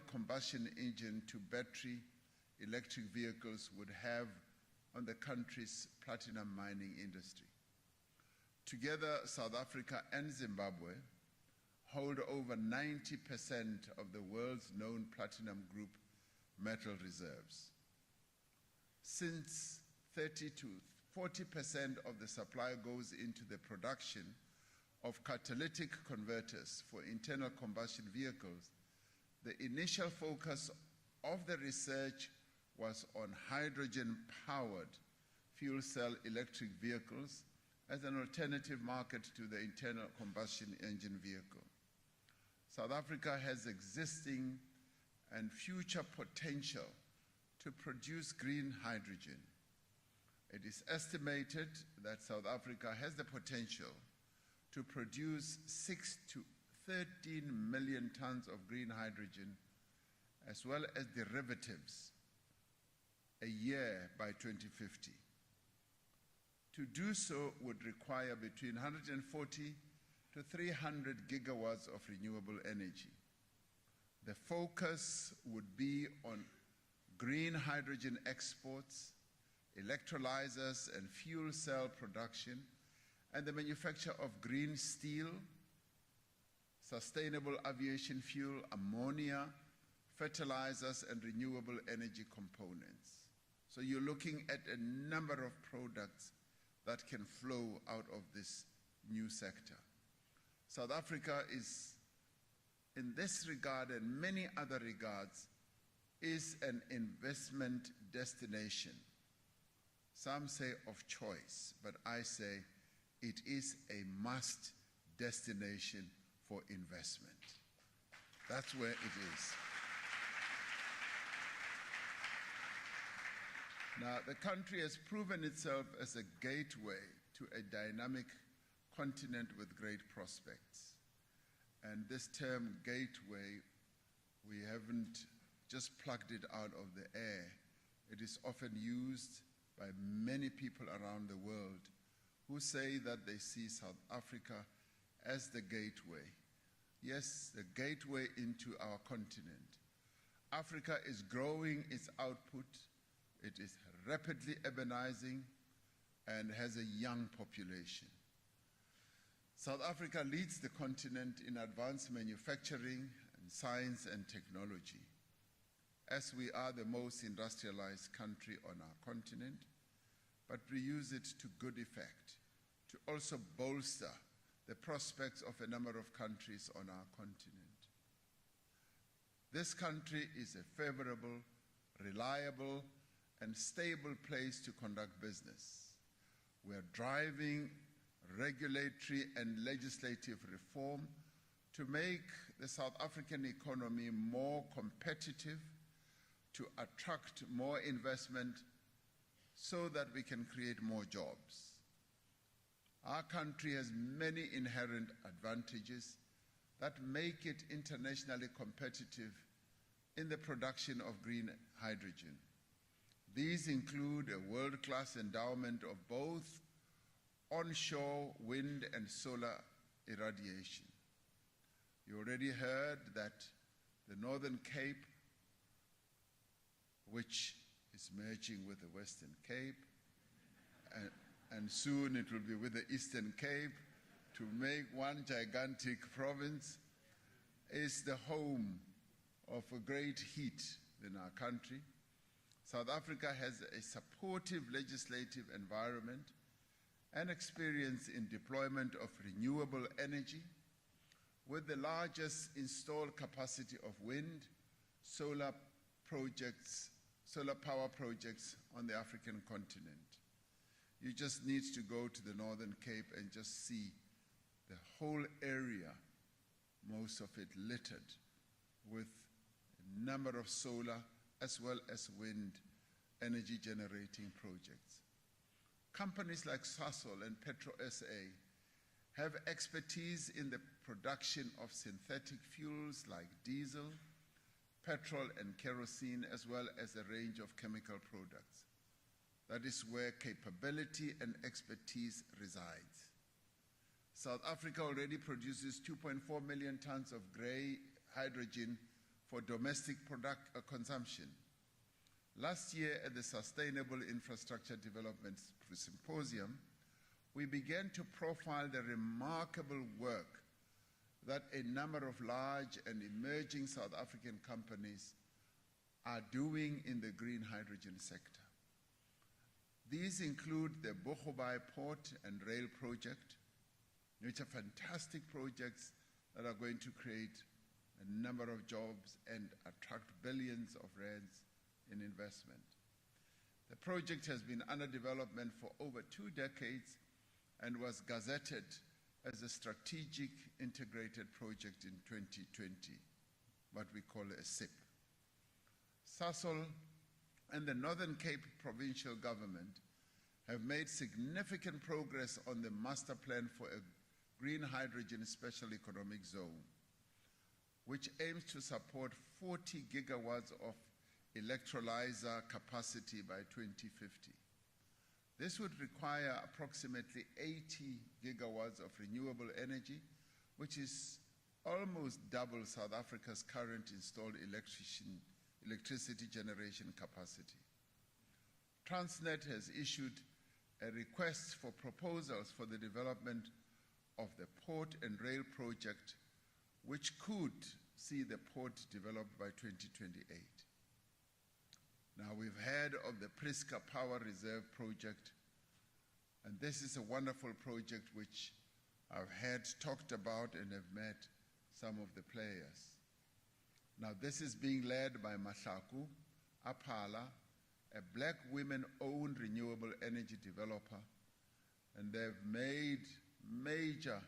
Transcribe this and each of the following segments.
combustion engine to battery electric vehicles would have on the country's platinum mining industry. Together, South Africa and Zimbabwe hold over 90% of the world's known platinum group metal reserves. Since 30 to 40% of the supply goes into the production of catalytic converters for internal combustion vehicles, the initial focus of the research was on hydrogen-powered fuel cell electric vehicles as an alternative market to the internal combustion engine vehicle. South Africa has existing and future potential to produce green hydrogen. It is estimated that South Africa has the potential to produce 6 to 13 million tons of green hydrogen as well as derivatives a year by 2050. To do so would require between 140 to 300 gigawatts of renewable energy. The focus would be on green hydrogen exports, electrolyzers and fuel cell production, and the manufacture of green steel, sustainable aviation fuel, ammonia, fertilizers, and renewable energy components. So you're looking at a number of products that can flow out of this new sector. South Africa is, in this regard and many other regards, is an investment destination. Some say of choice, but I say it is a must destination for investment. That's where it is. Now, the country has proven itself as a gateway to a dynamic continent with great prospects. And this term gateway, we haven't just plucked it out of the air. It is often used by many people around the world who say that they see South Africa as the gateway. Yes, the gateway into our continent. Africa is growing its output. It is rapidly urbanizing and has a young population. South Africa leads the continent in advanced manufacturing and science and technology. As we are the most industrialized country on our continent, but we use it to good effect to also bolster the prospects of a number of countries on our continent. This country is a favorable, reliable, and stable place to conduct business. We are driving regulatory and legislative reform to make the South African economy more competitive, to attract more investment so that we can create more jobs. Our country has many inherent advantages that make it internationally competitive in the production of green hydrogen. These include a world-class endowment of both onshore wind and solar irradiation. You already heard that the Northern Cape, which is merging with the Western Cape, and soon it will be with the Eastern Cape to make one gigantic province, is the home of a great heat in our country. South Africa has a supportive legislative environment and experience in deployment of renewable energy, with the largest installed capacity of wind, solar power projects on the African continent. You just need to go to the Northern Cape and just see the whole area, most of it littered with a number of solar as well as wind energy generating projects. Companies like Sasol and Petro SA have expertise in the production of synthetic fuels like diesel, petrol and kerosene, as well as a range of chemical products. That is where capability and expertise resides. South Africa already produces 2.4 million tons of grey hydrogen for domestic consumption. Last year at the Sustainable Infrastructure Development Symposium, we began to profile the remarkable work that a number of large and emerging South African companies are doing in the green hydrogen sector. These include the Bogobai Port and Rail Project, which are fantastic projects that are going to create a number of jobs and attract billions of rands in investment. The project has been under development for over 2 decades and was gazetted as a strategic integrated project in 2020, what we call a SIP. Sasol and the Northern Cape Provincial Government have made significant progress on the master plan for a green hydrogen special economic zone, which aims to support 40 gigawatts of electrolyzer capacity by 2050. This would require approximately 80 gigawatts of renewable energy, which is almost double South Africa's current installed electricity generation capacity. Transnet has issued a request for proposals for the development of the port and rail project, which could see the port developed by 2028. Now, we've heard of the Priska Power Reserve project, and this is a wonderful project which I've heard talked about and have met some of the players. Now, this is being led by Mahlaku Apala, a black women-owned renewable energy developer, and they've made major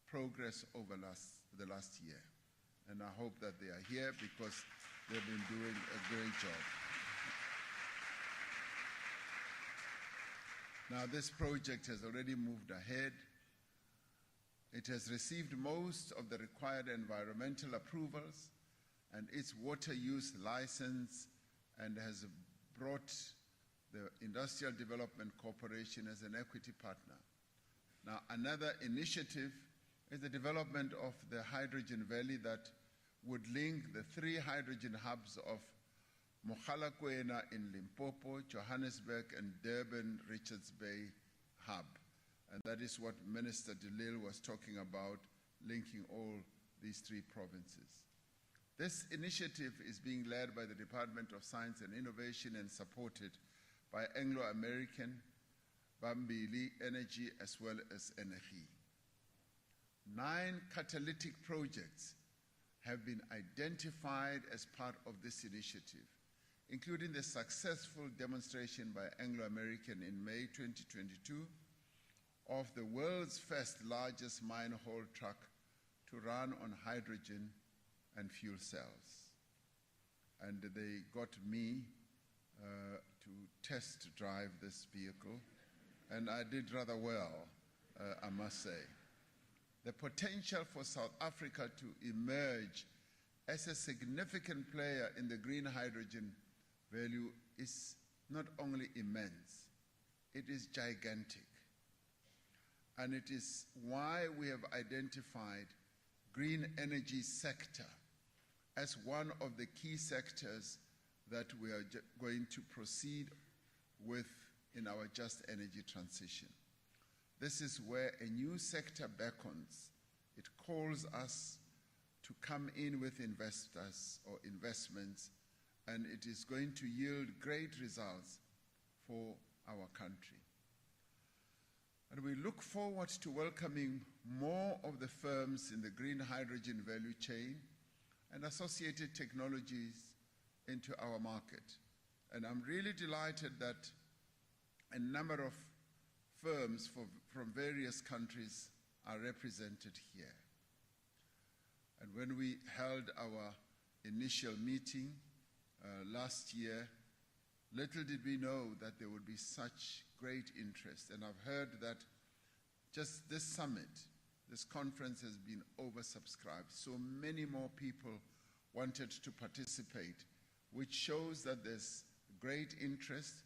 progress over the last year. And I hope that they are here because they've been doing a great job. Now, this project has already moved ahead. It has received most of the required environmental approvals and its water use license, and has brought the Industrial Development Corporation as an equity partner. Now, another initiative is the development of the Hydrogen Valley that would link the 3 hydrogen hubs of Mogalakwena in Limpopo, Johannesburg, and Durban Richards Bay hub. And that is what Minister de Lille was talking about, linking all these 3 provinces. This initiative is being led by the Department of Science and Innovation and supported by Anglo-American, Bambili Energy, as well as Energy. 9 catalytic projects have been identified as part of this initiative, including the successful demonstration by Anglo-American in May 2022 of the world's first largest mine haul truck to run on hydrogen and fuel cells. And they got me to test drive this vehicle, and I did rather well, I must say. The potential for South Africa to emerge as a significant player in the green hydrogen value is not only immense, it is gigantic. And it is why we have identified green energy sector as one of the key sectors that we are going to proceed with in our just energy transition. This is where a new sector beckons. It calls us to come in with investors or investments, and it is going to yield great results for our country. And we look forward to welcoming more of the firms in the green hydrogen value chain and associated technologies into our market. And I'm really delighted that a number of firms from various countries are represented here. And when we held our initial meeting last year, little did we know that there would be such great interest. And I've heard that just this summit, this conference has been oversubscribed. So many more people wanted to participate, which shows that there's great interest,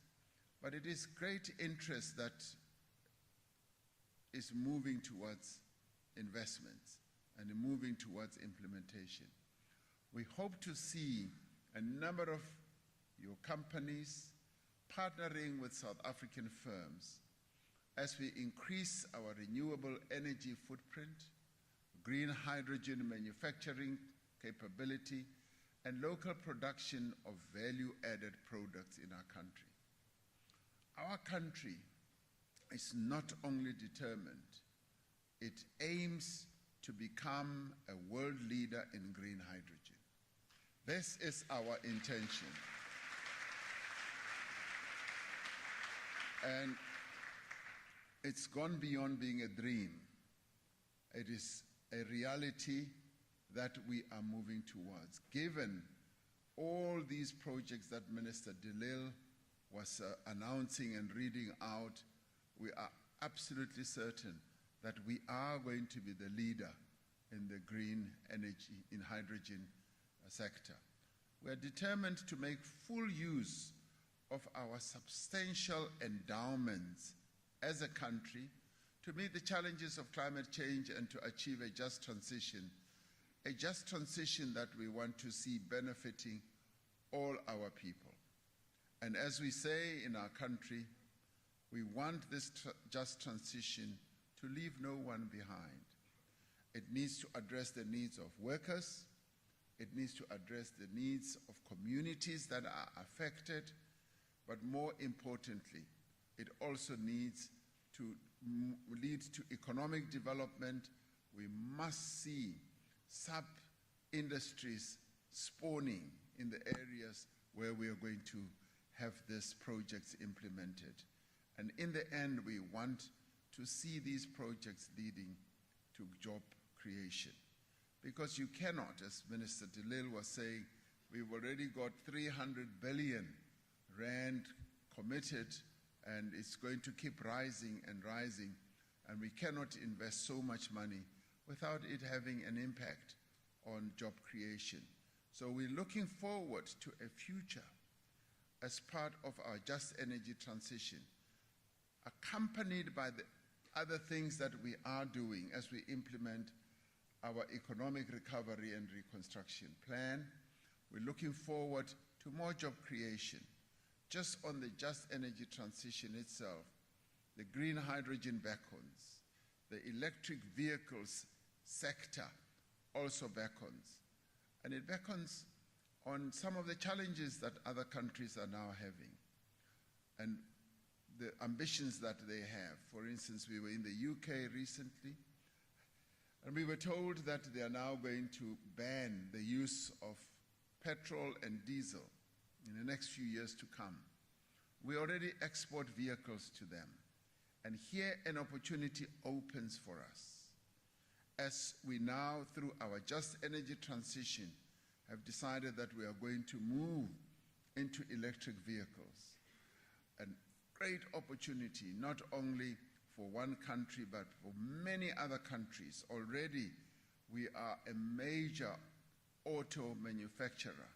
but it is great interest that is moving towards investments and moving towards implementation. We hope to see a number of your companies partnering with South African firms as we increase our renewable energy footprint, green hydrogen manufacturing capability, and local production of value-added products in our country. Our country is not only determined, it aims to become a world leader in green hydrogen. This is our intention. And it's gone beyond being a dream. It is a reality that we are moving towards. Given all these projects that Minister de Lille was announcing and reading out, we are absolutely certain that we are going to be the leader in the green energy, in hydrogen sector. We are determined to make full use of our substantial endowments as a country to meet the challenges of climate change and to achieve a just transition that we want to see benefiting all our people. And as we say in our country, we want this just transition to leave no one behind. It needs to address the needs of workers. It needs to address the needs of communities that are affected. But more importantly, it also needs to lead to economic development. We must see sub-industries spawning in the areas where we are going to have these projects implemented. And in the end, we want to see these projects leading to job creation. Because you cannot, as Minister de Lille was saying, we've already got 300 billion rand committed, and it's going to keep rising and rising, and we cannot invest so much money without it having an impact on job creation. So we're looking forward to a future as part of our just energy transition, accompanied by the other things that we are doing as we implement our economic recovery and reconstruction plan. We're looking forward to more job creation. Just on the just energy transition itself, the green hydrogen beckons, the electric vehicles sector also beckons, and it beckons on some of the challenges that other countries are now having and the ambitions that they have. For instance, we were in the UK recently, and we were told that they are now going to ban the use of petrol and diesel in the next few years to come. We already export vehicles to them, and here an opportunity opens for us as we now, through our just energy transition, have decided that we are going to move into electric vehicles. A great opportunity, not only for one country, but for many other countries. Already, we are a major auto manufacturer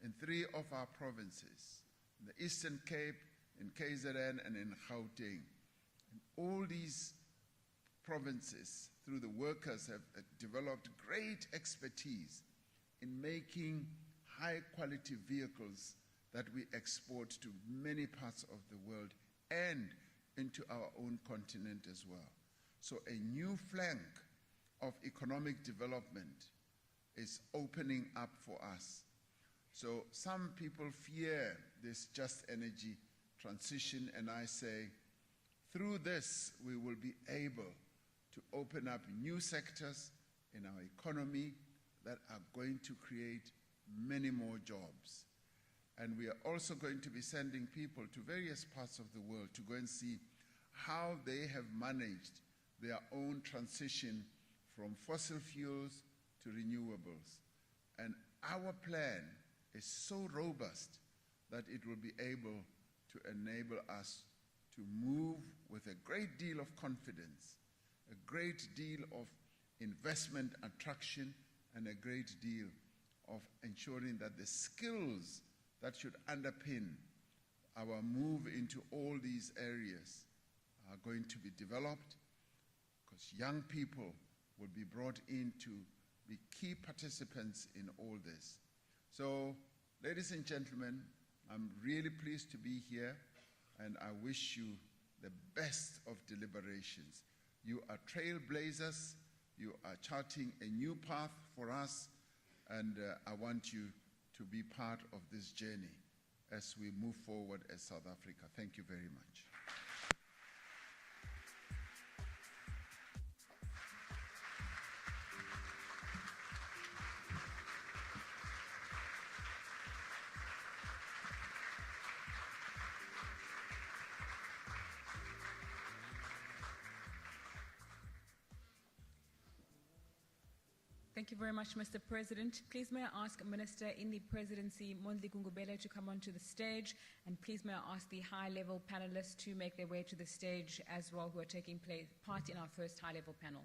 in 3 of our provinces, in the Eastern Cape, in KZN, and in Gauteng. And all these provinces, through the workers, have developed great expertise in making high-quality vehicles that we export to many parts of the world and into our own continent as well. So a new flank of economic development is opening up for us. So some people fear this just energy transition, and I say, through this, we will be able to open up new sectors in our economy that are going to create many more jobs. And we are also going to be sending people to various parts of the world to go and see how they have managed their own transition from fossil fuels to renewables. And our plan is so robust that it will be able to enable us to move with a great deal of confidence, a great deal of investment attraction, and a great deal of ensuring that the skills that should underpin our move into all these areas are going to be developed, because young people will be brought into be key participants in all this. So, ladies and gentlemen, I'm really pleased to be here, and I wish you the best of deliberations. You are trailblazers, you are charting a new path for us, and I want you to be part of this journey as we move forward as South Africa. Thank you very much. Thank you very much, Mr. President. Please may I ask Minister in the Presidency, Mondli Gungubele, to come onto the stage, and please may I ask the high-level panelists to make their way to the stage as well, who are taking part in our first high-level panel.